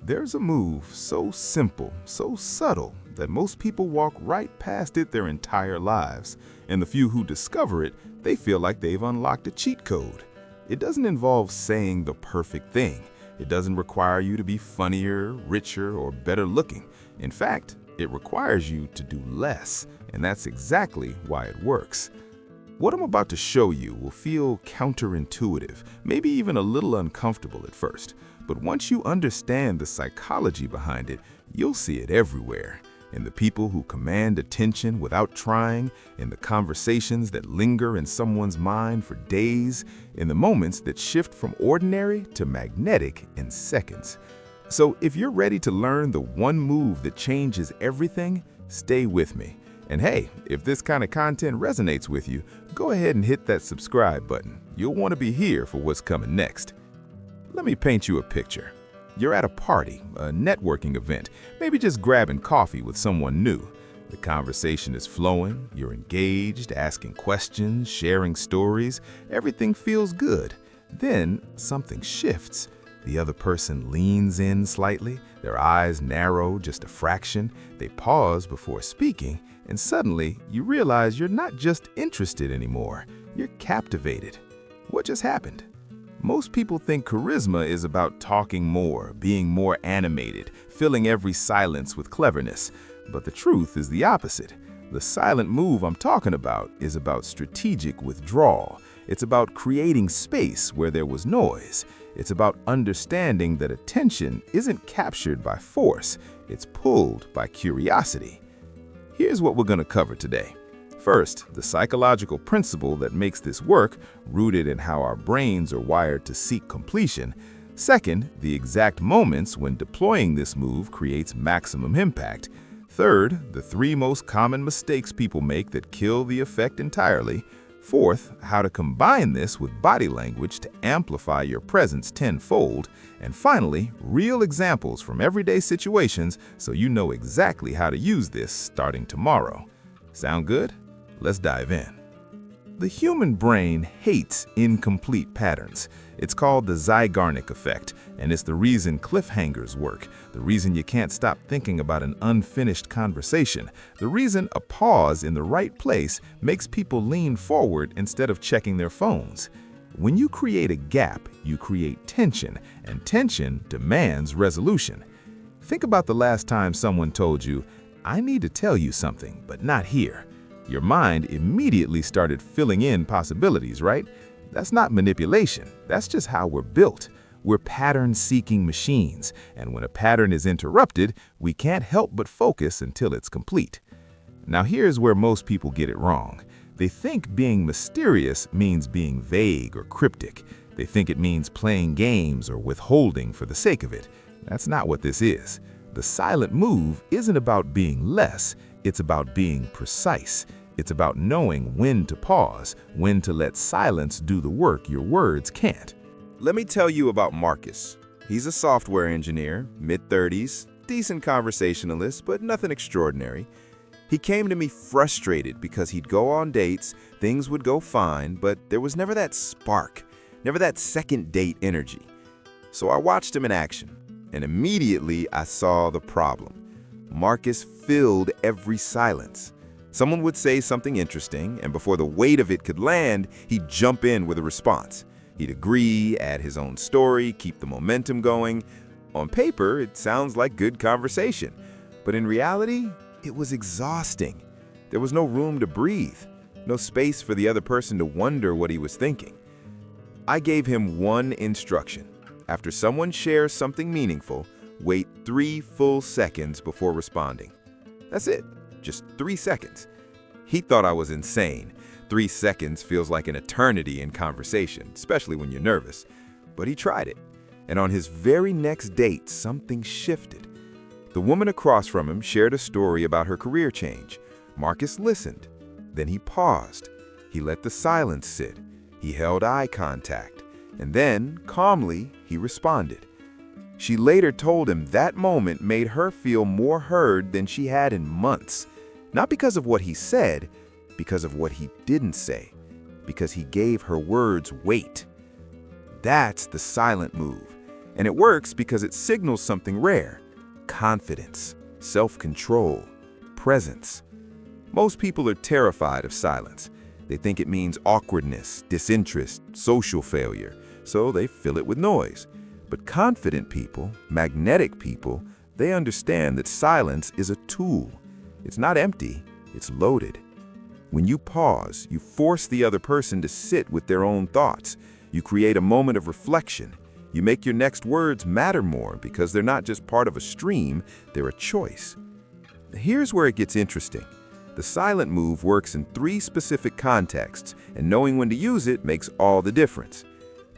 There's a move so simple, so subtle, that most people walk right past it their entire lives. And the few who discover it, they feel like they've unlocked a cheat code. It doesn't involve saying the perfect thing. It doesn't require you to be funnier, richer, or better looking. In fact, it requires you to do less, and that's exactly why it works. What I'm about to show you will feel counterintuitive, maybe even a little uncomfortable at first. But once you understand the psychology behind it, you'll see it everywhere. In the people who command attention without trying, in the conversations that linger in someone's mind for days, in the moments that shift from ordinary to magnetic in seconds. So if you're ready to learn the one move that changes everything, stay with me. And hey, if this kind of content resonates with you, go ahead and hit that subscribe button. You'll want to be here for what's coming next. Let me paint you a picture. You're at a party, a networking event, maybe just grabbing coffee with someone new. The conversation is flowing, you're engaged, asking questions, sharing stories. Everything feels good. Then something shifts. The other person leans in slightly, their eyes narrow just a fraction. They pause before speaking, and suddenly you realize you're not just interested anymore, you're captivated. What just happened? Most people think charisma is about talking more, being more animated, filling every silence with cleverness. But the truth is the opposite. The silent move I'm talking about is about strategic withdrawal. It's about creating space where there was noise. It's about understanding that attention isn't captured by force, it's pulled by curiosity. Here's what we're going to cover today. First, the psychological principle that makes this work, rooted in how our brains are wired to seek completion. Second, the exact moments when deploying this move creates maximum impact. Third, the three most common mistakes people make that kill the effect entirely. Fourth, how to combine this with body language to amplify your presence tenfold. And finally, real examples from everyday situations so you know exactly how to use this starting tomorrow. Sound good? Let's dive in. The human brain hates incomplete patterns. It's called the Zeigarnik effect, and it's the reason cliffhangers work, the reason you can't stop thinking about an unfinished conversation, the reason a pause in the right place makes people lean forward instead of checking their phones. When you create a gap, you create tension, and tension demands resolution. Think about the last time someone told you, "I need to tell you something, but not here." Your mind immediately started filling in possibilities, right? That's not manipulation. That's just how we're built. We're pattern-seeking machines, and when a pattern is interrupted, we can't help but focus until it's complete. Now here's where most people get it wrong. They think being mysterious means being vague or cryptic. They think it means playing games or withholding for the sake of it. That's not what this is. The silent move isn't about being less. It's about being precise. It's about knowing when to pause, when to let silence do the work your words can't. Let me tell you about Marcus. He's a software engineer, mid-30s, decent conversationalist, but nothing extraordinary. He came to me frustrated because he'd go on dates, things would go fine, but there was never that spark, never that second date energy. So I watched him in action, and immediately I saw the problem. Marcus filled every silence. Someone would say something interesting, and before the weight of it could land, he'd jump in with a response. He'd agree, add his own story, keep the momentum going. On paper, it sounds like good conversation, but in reality, it was exhausting. There was no room to breathe, no space for the other person to wonder what he was thinking. I gave him one instruction. After someone shares something meaningful, wait 3 full seconds before responding. That's it, just 3 seconds. He thought I was insane. 3 seconds feels like an eternity in conversation, especially when you're nervous. But he tried it, and on his very next date, something shifted. The woman across from him shared a story about her career change. Marcus listened. Then he paused. He let the silence sit. He held eye contact. And then, calmly, he responded. She later told him that moment made her feel more heard than she had in months. Not because of what he said, because of what he didn't say. Because he gave her words weight. That's the silent move. And it works because it signals something rare: confidence, self-control, presence. Most people are terrified of silence. They think it means awkwardness, disinterest, social failure, so they fill it with noise. But confident people, magnetic people, they understand that silence is a tool. It's not empty, it's loaded. When you pause, you force the other person to sit with their own thoughts. You create a moment of reflection. You make your next words matter more because they're not just part of a stream, they're a choice. Here's where it gets interesting. The silent move works in 3 specific contexts, and knowing when to use it makes all the difference.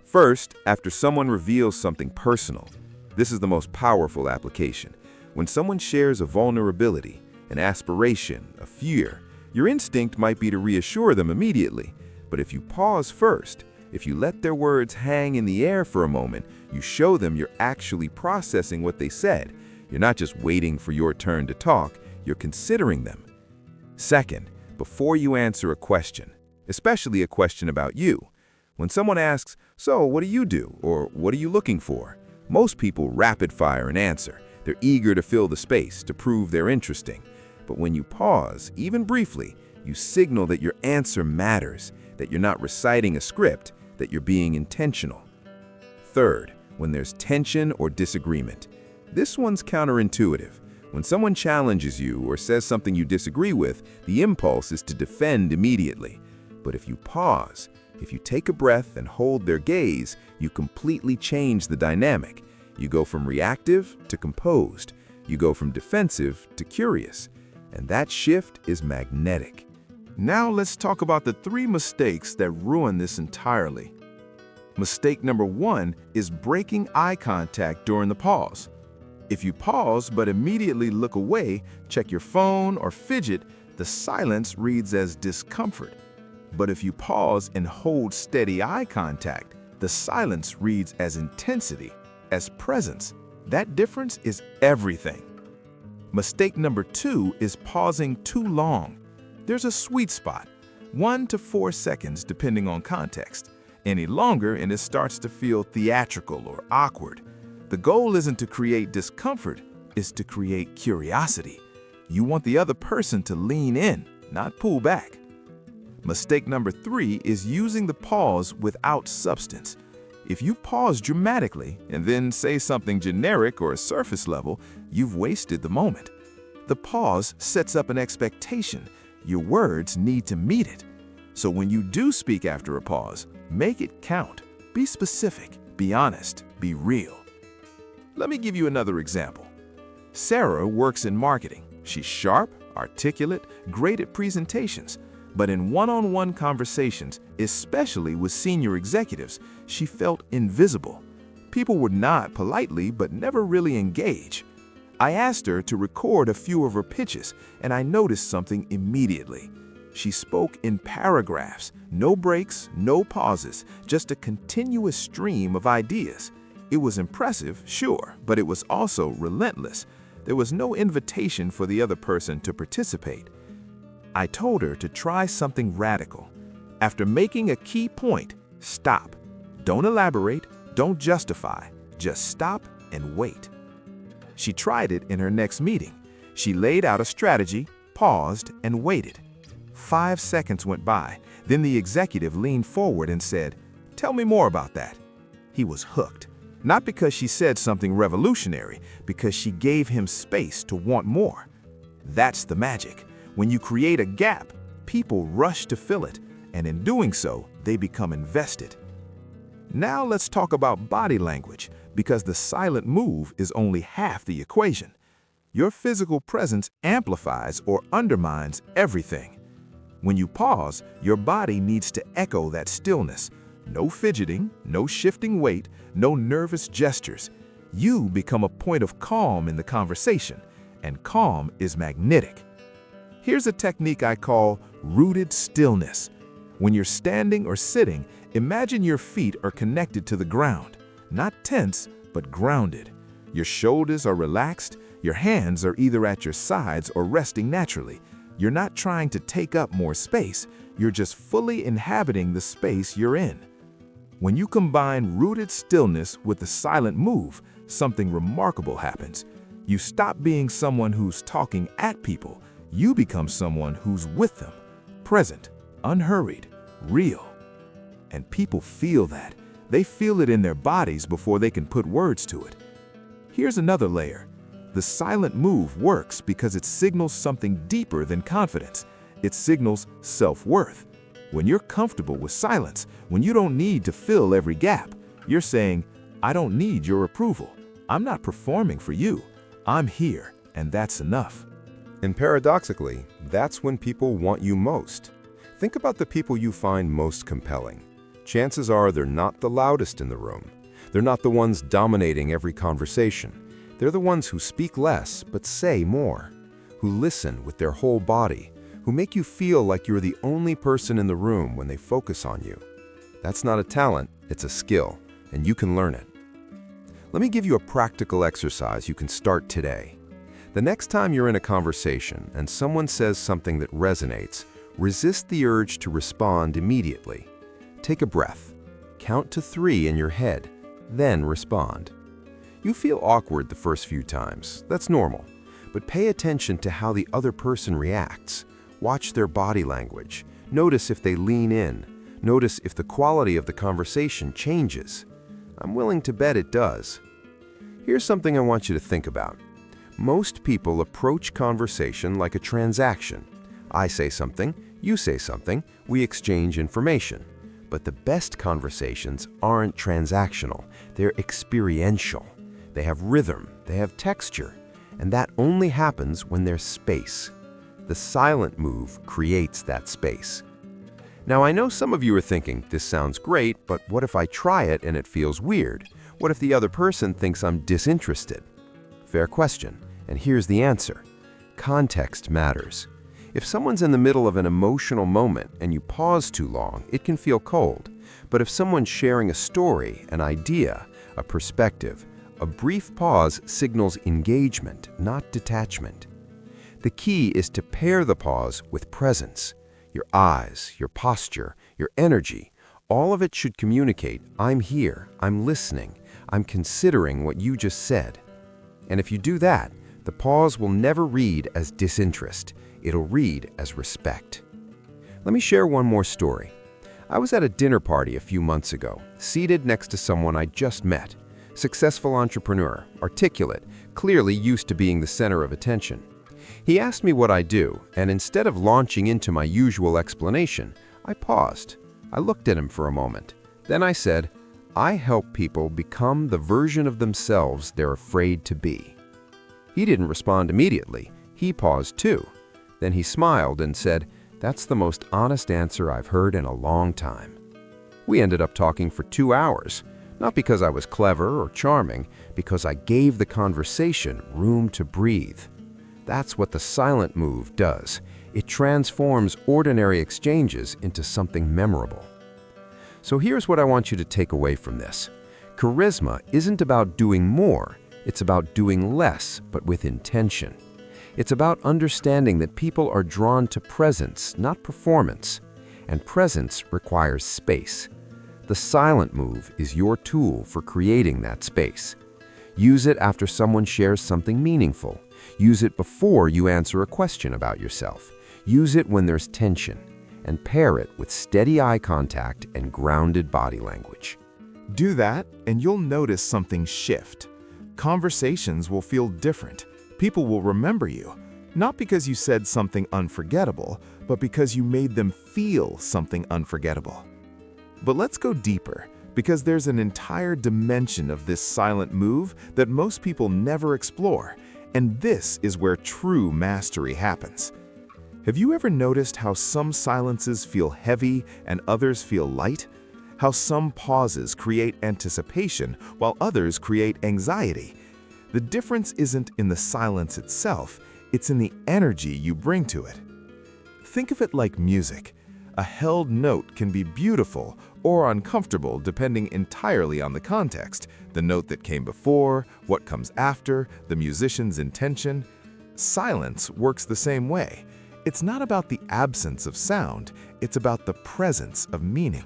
First, after someone reveals something personal. This is the most powerful application. When someone shares a vulnerability, an aspiration, a fear, your instinct might be to reassure them immediately. But if you pause first, if you let their words hang in the air for a moment, you show them you're actually processing what they said. You're not just waiting for your turn to talk, you're considering them. Second, before you answer a question, especially a question about you, when someone asks, "So, what do you do?" or "What are you looking for?" most people rapid fire an answer. They're eager to fill the space, to prove they're interesting. But when you pause, even briefly, you signal that your answer matters, that you're not reciting a script, that you're being intentional. Third, when there's tension or disagreement. This one's counterintuitive. When someone challenges you or says something you disagree with, the impulse is to defend immediately. But if you pause, if you take a breath and hold their gaze, you completely change the dynamic. You go from reactive to composed. You go from defensive to curious. And that shift is magnetic. Now let's talk about the 3 mistakes that ruin this entirely. Mistake number 1 is breaking eye contact during the pause. If you pause but immediately look away, check your phone, or fidget, the silence reads as discomfort. But if you pause and hold steady eye contact, the silence reads as intensity, as presence. That difference is everything. Mistake number 2 is pausing too long. There's a sweet spot, 1 to 4 seconds depending on context. Any longer and it starts to feel theatrical or awkward. The goal isn't to create discomfort, it's to create curiosity. You want the other person to lean in, not pull back. Mistake number 3 is using the pause without substance. If you pause dramatically and then say something generic or surface level, you've wasted the moment. The pause sets up an expectation. Your words need to meet it. So when you do speak after a pause, make it count. Be specific, be honest, be real. Let me give you another example. Sarah works in marketing. She's sharp, articulate, great at presentations. But in one-on-one conversations, especially with senior executives, she felt invisible. People would nod politely but never really engage. I asked her to record a few of her pitches, and I noticed something immediately. She spoke in paragraphs, no breaks, no pauses, just a continuous stream of ideas. It was impressive, sure, but it was also relentless. There was no invitation for the other person to participate. I told her to try something radical. After making a key point, stop. Don't elaborate, don't justify, just stop and wait. She tried it in her next meeting. She laid out a strategy, paused, and waited. 5 seconds went by. Then the executive leaned forward and said, "Tell me more about that." He was hooked. Not because she said something revolutionary, because she gave him space to want more. That's the magic. When you create a gap, people rush to fill it, and in doing so, they become invested. Now let's talk about body language, because the silent move is only half the equation. Your physical presence amplifies or undermines everything. When you pause, your body needs to echo that stillness. No fidgeting, no shifting weight, no nervous gestures. You become a point of calm in the conversation, and calm is magnetic. Here's a technique I call rooted stillness. When you're standing or sitting, imagine your feet are connected to the ground, not tense, but grounded. Your shoulders are relaxed, your hands are either at your sides or resting naturally. You're not trying to take up more space, you're just fully inhabiting the space you're in. When you combine rooted stillness with the silent move, something remarkable happens. You stop being someone who's talking at people. You become someone who's with them, present, unhurried, real. And people feel that. They feel it in their bodies before they can put words to it. Here's another layer. The silent move works because it signals something deeper than confidence. It signals self-worth. When you're comfortable with silence, when you don't need to fill every gap, you're saying, I don't need your approval. I'm not performing for you. I'm here, and that's enough. And paradoxically, that's when people want you most. Think about the people you find most compelling. Chances are they're not the loudest in the room. They're not the ones dominating every conversation. They're the ones who speak less but say more, who listen with their whole body, who make you feel like you're the only person in the room when they focus on you. That's not a talent, it's a skill, and you can learn it. Let me give you a practical exercise you can start today. The next time you're in a conversation and someone says something that resonates, resist the urge to respond immediately. Take a breath. Count to 3 in your head, then respond. You feel awkward the first few times. That's normal. But pay attention to how the other person reacts. Watch their body language. Notice if they lean in. Notice if the quality of the conversation changes. I'm willing to bet it does. Here's something I want you to think about. Most people approach conversation like a transaction. I say something, you say something, we exchange information. But the best conversations aren't transactional, they're experiential. They have rhythm, they have texture, and that only happens when there's space. The silent move creates that space. Now, I know some of you are thinking, this sounds great, but what if I try it and it feels weird? What if the other person thinks I'm disinterested? Fair question, and here's the answer. Context matters. If someone's in the middle of an emotional moment and you pause too long, it can feel cold. But if someone's sharing a story, an idea, a perspective, a brief pause signals engagement, not detachment. The key is to pair the pause with presence. Your eyes, your posture, your energy, all of it should communicate, I'm here, I'm listening, I'm considering what you just said. And if you do that, the pause will never read as disinterest. It'll read as respect. Let me share one more story. I was at a dinner party a few months ago, seated next to someone I just met. Successful entrepreneur, articulate, clearly used to being the center of attention. He asked me what I do, and instead of launching into my usual explanation, I paused. I looked at him for a moment. Then I said, I help people become the version of themselves they're afraid to be. He didn't respond immediately. He paused too. Then he smiled and said, that's the most honest answer I've heard in a long time. We ended up talking for 2 hours, not because I was clever or charming, because I gave the conversation room to breathe. That's what the silent move does. It transforms ordinary exchanges into something memorable. So here's what I want you to take away from this. Charisma isn't about doing more, it's about doing less, but with intention. It's about understanding that people are drawn to presence, not performance. And presence requires space. The silent move is your tool for creating that space. Use it after someone shares something meaningful. Use it before you answer a question about yourself. Use it when there's tension. And pair it with steady eye contact and grounded body language. Do that, and you'll notice something shift. Conversations will feel different. People will remember you, not because you said something unforgettable, but because you made them feel something unforgettable. But let's go deeper, because there's an entire dimension of this silent move that most people never explore, and this is where true mastery happens. Have you ever noticed how some silences feel heavy and others feel light? How some pauses create anticipation while others create anxiety? The difference isn't in the silence itself, it's in the energy you bring to it. Think of it like music. A held note can be beautiful or uncomfortable depending entirely on the context, the note that came before, what comes after, the musician's intention. Silence works the same way. It's not about the absence of sound, it's about the presence of meaning.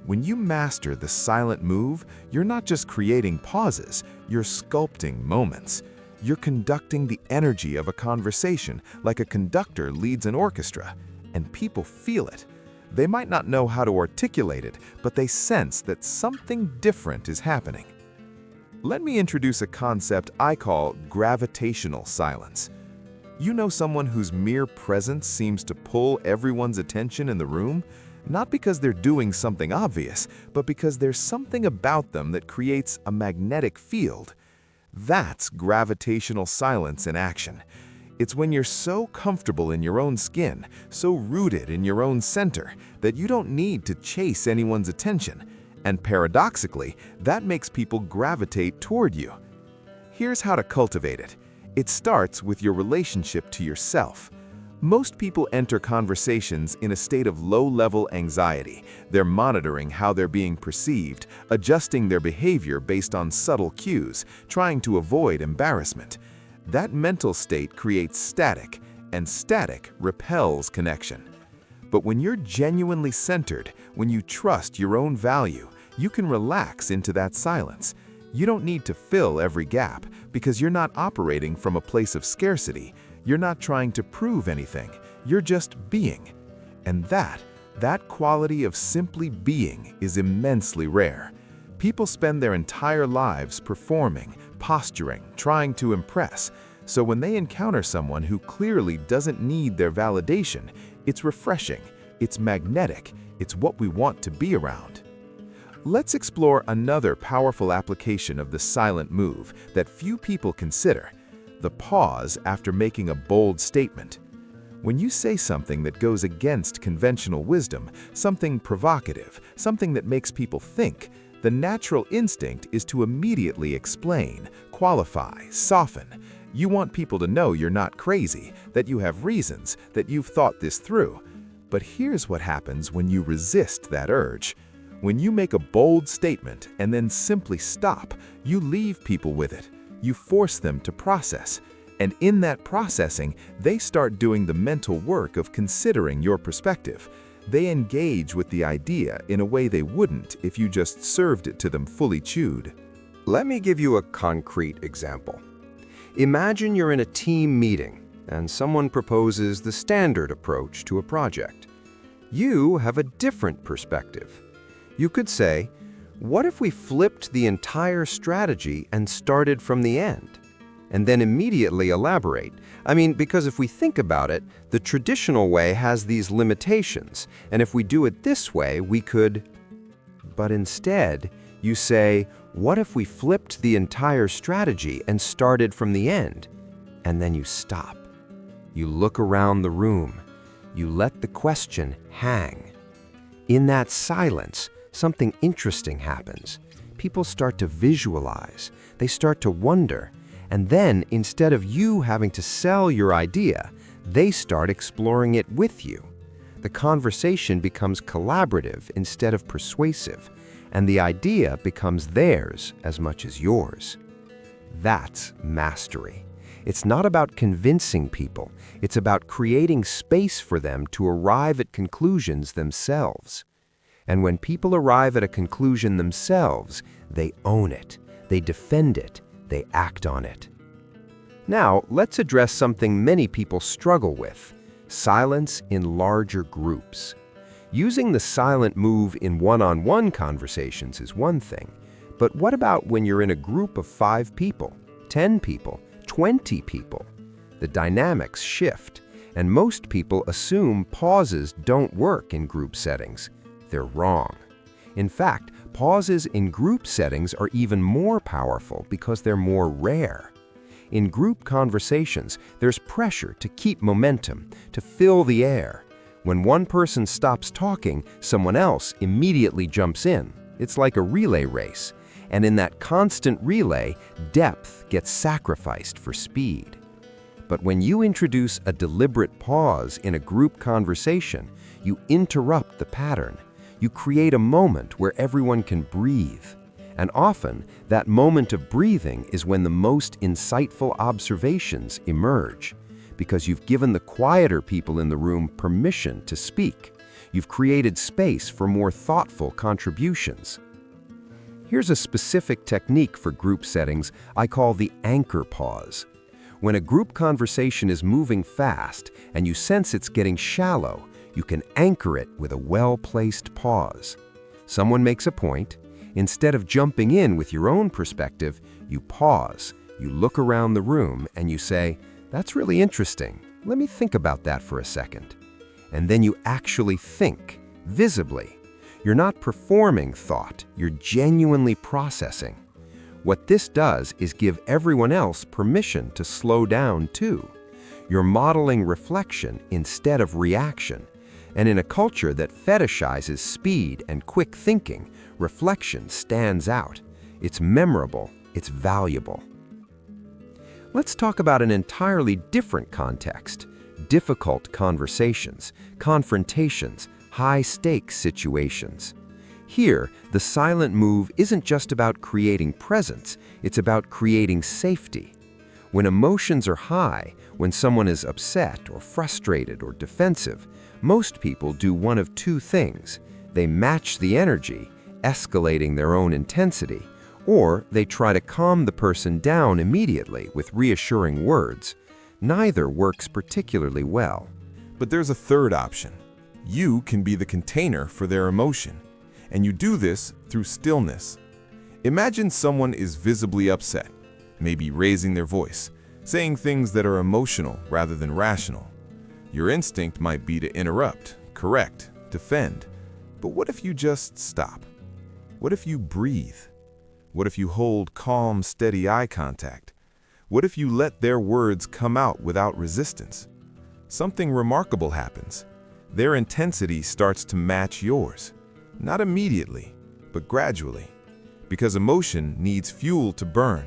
When you master the silent move, you're not just creating pauses, you're sculpting moments. You're conducting the energy of a conversation like a conductor leads an orchestra, and people feel it. They might not know how to articulate it, but they sense that something different is happening. Let me introduce a concept I call gravitational silence. You know someone whose mere presence seems to pull everyone's attention in the room? Not because they're doing something obvious, but because there's something about them that creates a magnetic field. That's gravitational silence in action. It's when you're so comfortable in your own skin, so rooted in your own center, that you don't need to chase anyone's attention. And paradoxically, that makes people gravitate toward you. Here's how to cultivate it. It starts with your relationship to yourself. Most people enter conversations in a state of low-level anxiety. They're monitoring how they're being perceived, adjusting their behavior based on subtle cues, trying to avoid embarrassment. That mental state creates static, and static repels connection. But when you're genuinely centered, when you trust your own value, you can relax into that silence. You don't need to fill every gap because you're not operating from a place of scarcity. You're not trying to prove anything. You're just being. And that quality of simply being is immensely rare. People spend their entire lives performing, posturing, trying to impress. So when they encounter someone who clearly doesn't need their validation, it's refreshing, it's magnetic, it's what we want to be around. Let's explore another powerful application of the silent move that few people consider: the pause after making a bold statement. When you say something that goes against conventional wisdom, something provocative, something that makes people think, the natural instinct is to immediately explain, qualify, soften. You want people to know you're not crazy, that you have reasons, that you've thought this through. But here's what happens when you resist that urge. When you make a bold statement and then simply stop, you leave people with it. You force them to process. And in that processing, they start doing the mental work of considering your perspective. They engage with the idea in a way they wouldn't if you just served it to them fully chewed. Let me give you a concrete example. Imagine you're in a team meeting and someone proposes the standard approach to a project. You have a different perspective. You could say, what if we flipped the entire strategy and started from the end? And then immediately elaborate. Because if we think about it, the traditional way has these limitations, and if we do it this way, we could... But instead, you say, what if we flipped the entire strategy and started from the end? And then you stop. You look around the room. You let the question hang. In that silence, something interesting happens. People start to visualize. They start to wonder. And then, instead of you having to sell your idea, they start exploring it with you. The conversation becomes collaborative instead of persuasive, and the idea becomes theirs as much as yours. That's mastery. It's not about convincing people. It's about creating space for them to arrive at conclusions themselves. And when people arrive at a conclusion themselves, they own it, they defend it, they act on it. Now, let's address something many people struggle with: silence in larger groups. Using the silent move in one-on-one conversations is one thing, but what about when you're in a group of 5 people, 10 people, 20 people? The dynamics shift, and most people assume pauses don't work in group settings. They're wrong. In fact, pauses in group settings are even more powerful because they're more rare. In group conversations, there's pressure to keep momentum, to fill the air. When one person stops talking, someone else immediately jumps in. It's like a relay race. And in that constant relay, depth gets sacrificed for speed. But when you introduce a deliberate pause in a group conversation, you interrupt the pattern. You create a moment where everyone can breathe. And often, that moment of breathing is when the most insightful observations emerge, because you've given the quieter people in the room permission to speak. You've created space for more thoughtful contributions. Here's a specific technique for group settings I call the anchor pause. When a group conversation is moving fast and you sense it's getting shallow, you can anchor it with a well-placed pause. Someone makes a point. Instead of jumping in with your own perspective, you pause, you look around the room, and you say, "That's really interesting. Let me think about that for a second." And then you actually think, visibly. You're not performing thought, you're genuinely processing. What this does is give everyone else permission to slow down too. You're modeling reflection instead of reaction. And in a culture that fetishizes speed and quick thinking, reflection stands out. It's memorable, it's valuable. Let's talk about an entirely different context: difficult conversations, confrontations, high-stakes situations. Here, the silent move isn't just about creating presence, it's about creating safety. When emotions are high, when someone is upset or frustrated or defensive, most people do one of two things. They match the energy, escalating their own intensity, or they try to calm the person down immediately with reassuring words. Neither works particularly well. But there's a third option. You can be the container for their emotion, and you do this through stillness. Imagine someone is visibly upset, maybe raising their voice, saying things that are emotional rather than rational. Your instinct might be to interrupt, correct, defend. But what if you just stop? What if you breathe? What if you hold calm, steady eye contact? What if you let their words come out without resistance? Something remarkable happens. Their intensity starts to match yours. Not immediately, but gradually. Because emotion needs fuel to burn,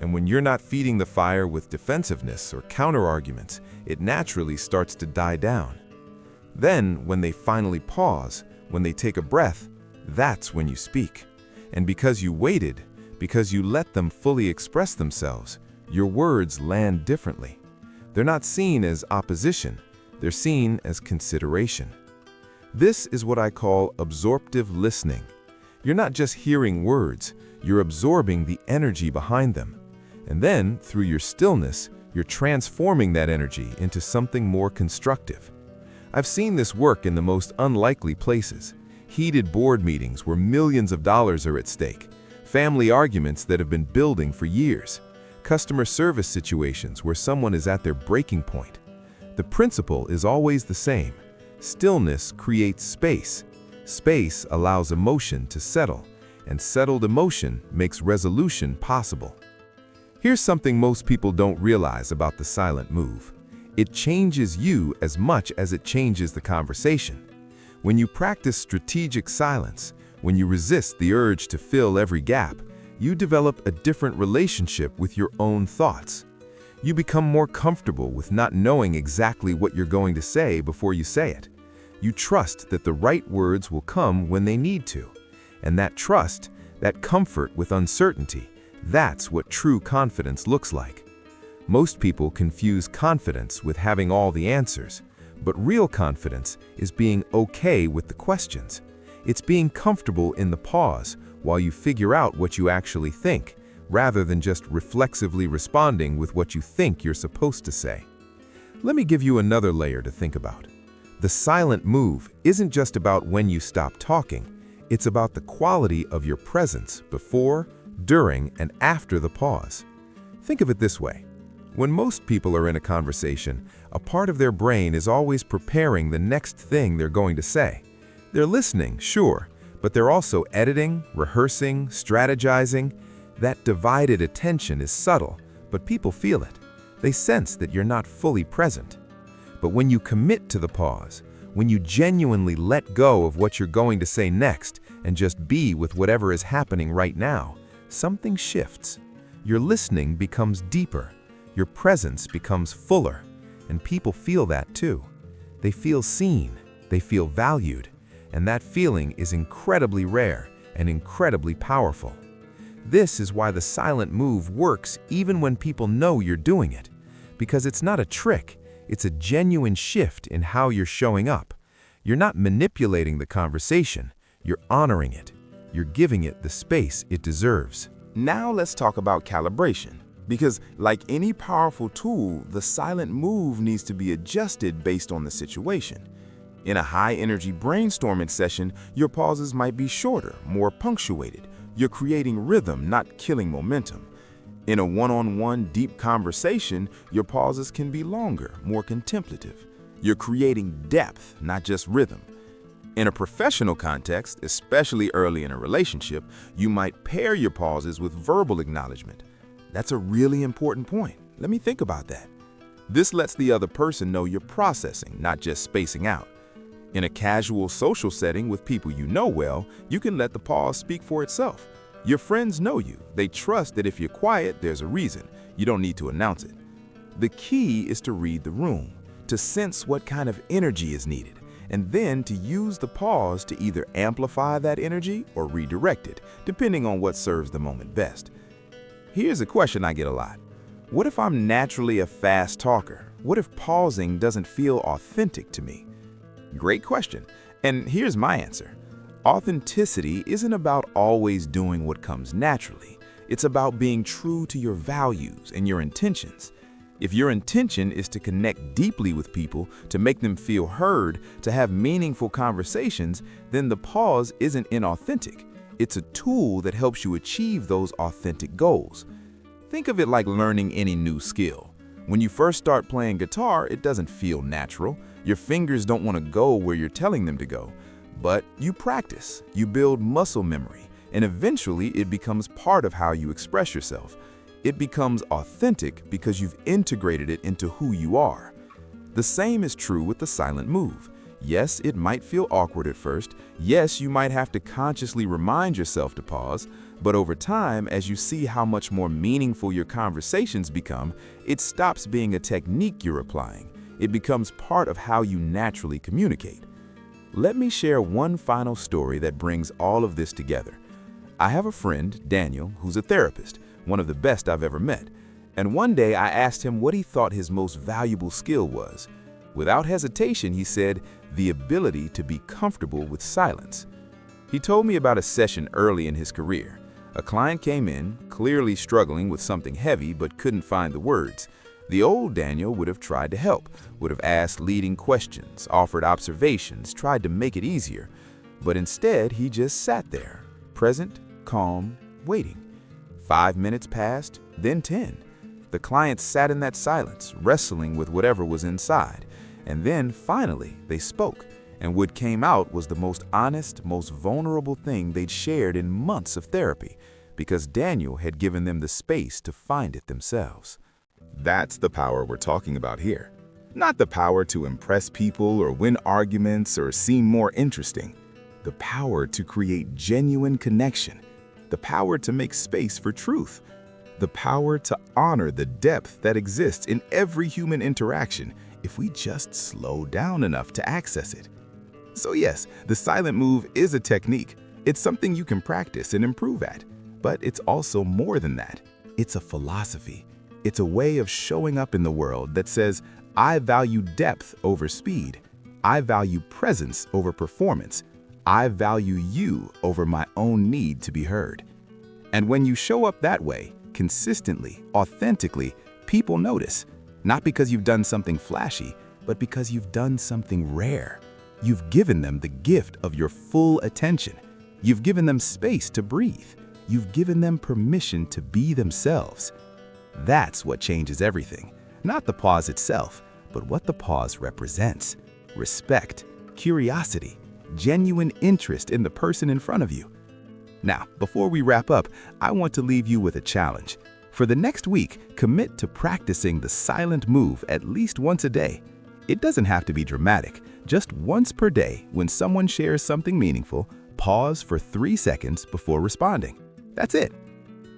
and when you're not feeding the fire with defensiveness or counter-arguments, it naturally starts to die down. Then, when they finally pause, when they take a breath, that's when you speak. And because you waited, because you let them fully express themselves, your words land differently. They're not seen as opposition, they're seen as consideration. This is what I call absorptive listening. You're not just hearing words, you're absorbing the energy behind them. And then, through your stillness, you're transforming that energy into something more constructive. I've seen this work in the most unlikely places. Heated board meetings where millions of dollars are at stake. Family arguments that have been building for years. Customer service situations where someone is at their breaking point. The principle is always the same. Stillness creates space. Space allows emotion to settle, and settled emotion makes resolution possible. Here's something most people don't realize about the silent move. It changes you as much as it changes the conversation. When you practice strategic silence, when you resist the urge to fill every gap, you develop a different relationship with your own thoughts. You become more comfortable with not knowing exactly what you're going to say before you say it. You trust that the right words will come when they need to. And that trust, that comfort with uncertainty, that's what true confidence looks like. Most people confuse confidence with having all the answers, but real confidence is being okay with the questions. It's being comfortable in the pause while you figure out what you actually think, rather than just reflexively responding with what you think you're supposed to say. Let me give you another layer to think about. The silent move isn't just about when you stop talking, it's about the quality of your presence before, during, and after the pause. Think of it this way. When most people are in a conversation, a part of their brain is always preparing the next thing they're going to say. They're listening, sure, but they're also editing, rehearsing, strategizing. That divided attention is subtle, but people feel it. They sense that you're not fully present. But when you commit to the pause, when you genuinely let go of what you're going to say next and just be with whatever is happening right now, something shifts. Your listening becomes deeper, your presence becomes fuller, and people feel that too. They feel seen, they feel valued, and that feeling is incredibly rare and incredibly powerful. This is why the silent move works even when people know you're doing it, because it's not a trick, it's a genuine shift in how you're showing up. You're not manipulating the conversation, you're honoring it. You're giving it the space it deserves. Now let's talk about calibration. Because like any powerful tool, the silent move needs to be adjusted based on the situation. In a high-energy brainstorming session, your pauses might be shorter, more punctuated. You're creating rhythm, not killing momentum. In a one-on-one deep conversation, your pauses can be longer, more contemplative. You're creating depth, not just rhythm. In a professional context, especially early in a relationship, you might pair your pauses with verbal acknowledgement. That's a really important point. Let me think about that. This lets the other person know you're processing, not just spacing out. In a casual social setting with people you know well, you can let the pause speak for itself. Your friends know you. They trust that if you're quiet, there's a reason. You don't need to announce it. The key is to read the room, to sense what kind of energy is needed, and then to use the pause to either amplify that energy or redirect it, depending on what serves the moment best. Here's a question I get a lot. What if I'm naturally a fast talker? What if pausing doesn't feel authentic to me? Great question, and here's my answer. Authenticity isn't about always doing what comes naturally. It's about being true to your values and your intentions. If your intention is to connect deeply with people, to make them feel heard, to have meaningful conversations, then the pause isn't inauthentic. It's a tool that helps you achieve those authentic goals. Think of it like learning any new skill. When you first start playing guitar, it doesn't feel natural. Your fingers don't want to go where you're telling them to go. But you practice, you build muscle memory, and eventually it becomes part of how you express yourself. It becomes authentic because you've integrated it into who you are. The same is true with the silent move. Yes, it might feel awkward at first. Yes, you might have to consciously remind yourself to pause. But over time, as you see how much more meaningful your conversations become, it stops being a technique you're applying. It becomes part of how you naturally communicate. Let me share one final story that brings all of this together. I have a friend, Daniel, who's a therapist, one of the best I've ever met. And one day I asked him what he thought his most valuable skill was. Without hesitation, he said, the ability to be comfortable with silence. He told me about a session early in his career. A client came in, clearly struggling with something heavy but couldn't find the words. The old Daniel would have tried to help, would have asked leading questions, offered observations, tried to make it easier. But instead, he just sat there, present, calm, waiting. 5 minutes passed, then 10. The client sat in that silence, wrestling with whatever was inside. And then, finally, they spoke. And what came out was the most honest, most vulnerable thing they'd shared in months of therapy, because Daniel had given them the space to find it themselves. That's the power we're talking about here. Not the power to impress people or win arguments or seem more interesting. The power to create genuine connection. The power to make space for truth. The power to honor the depth that exists in every human interaction if we just slow down enough to access it. So yes, the silent move is a technique. It's something you can practice and improve at. But it's also more than that. It's a philosophy. It's a way of showing up in the world that says, I value depth over speed. I value presence over performance. I value you over my own need to be heard. And when you show up that way, consistently, authentically, people notice. Not because you've done something flashy, but because you've done something rare. You've given them the gift of your full attention. You've given them space to breathe. You've given them permission to be themselves. That's what changes everything. Not the pause itself, but what the pause represents. Respect, curiosity, genuine interest in the person in front of you. Now, before we wrap up, I want to leave you with a challenge. For the next week, commit to practicing the silent move at least once a day. It doesn't have to be dramatic. Just once per day, when someone shares something meaningful, pause for 3 seconds before responding. That's it.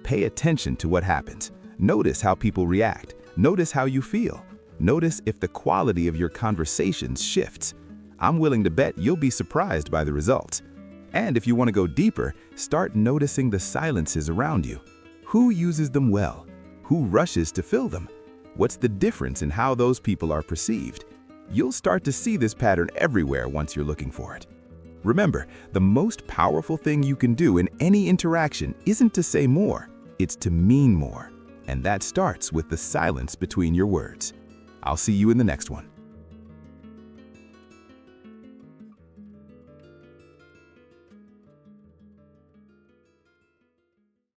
Pay attention to what happens. Notice how people react. Notice how you feel. Notice if the quality of your conversations shifts. I'm willing to bet you'll be surprised by the results. And if you want to go deeper, start noticing the silences around you. Who uses them well? Who rushes to fill them? What's the difference in how those people are perceived? You'll start to see this pattern everywhere once you're looking for it. Remember, the most powerful thing you can do in any interaction isn't to say more, it's to mean more. And that starts with the silence between your words. I'll see you in the next one.